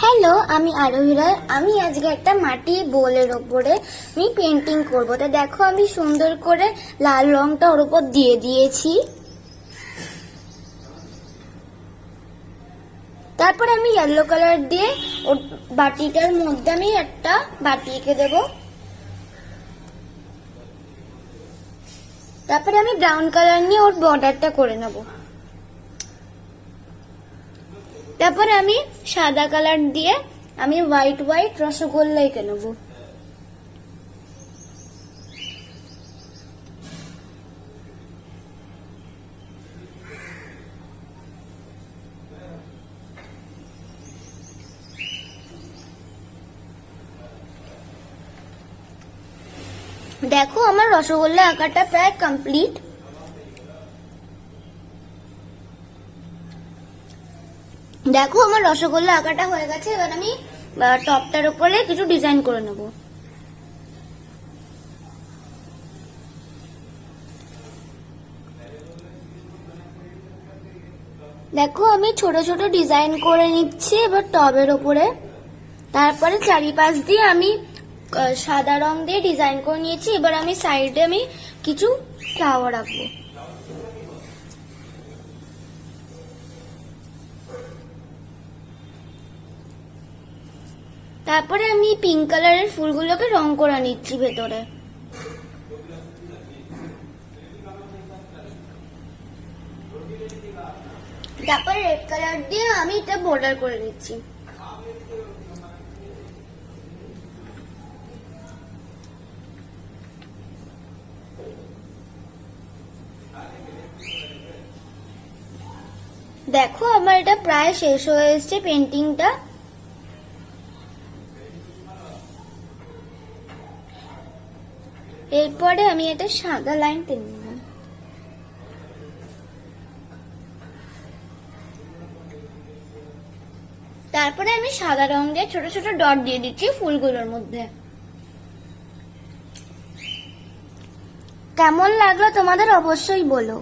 Hello, আমি আরোহীরা। আমি আজকে একটা মাটি বোলের ওপরে আমি পেন্টিং করব। তা দেখো, আমি সুন্দর করে লাল রংটা ওর উপর দিয়ে দিয়েছি। তারপরে আমি ইয়েলো কালার দিয়ে ওর বাটিটার মধ্যে আমি একটা বাটি এঁকে দেব। তারপরে আমি ব্রাউন কালার নিয়ে ওর বর্ডারটা করে নেব। তারপরে আমি সাদা কালার দিয়ে আমি হোয়াইট হোয়াইট রসগোল্লা এঁকে নেব। দেখো, আমার রসগোল্লা আঁকাটা প্রায় কমপ্লিট। দেখো, আমার রসগোল্লা আঁকাটা হয়ে গেছে। এবার আমি টপটার উপরে কিছু ডিজাইন করে নেব। দেখো, আমি ছোট ছোট ডিজাইন করে নিচ্ছি এবার টবের উপরে। তারপরে চারিপাশ দিয়ে আমি সাদা রং দিয়ে ডিজাইন করে নিয়েছি। এবার আমি সাইডে আমি কিছু ফ্লাওয়ার আঁকবো। তারপরে আমি পিঙ্ক কালারের ফুলগুলোকে রং করে নিচ্ছি ভেতরে। তারপরে রেড কালার দিয়ে আমি এটা বর্ডার করে নিচ্ছি। দেখো, আমার এটা প্রায় শেষ হয়ে এসেছে পেন্টিংটা। এরপরে আমি এটা সাদা লাইন টেনে নেব। তারপরে আমি সাদা রং দিয়ে ছোট ছোট ডট দিয়ে দিচ্ছি ফুলগুলোর মধ্যে। কেমন লাগলো তোমাদের অবশ্যই বলো।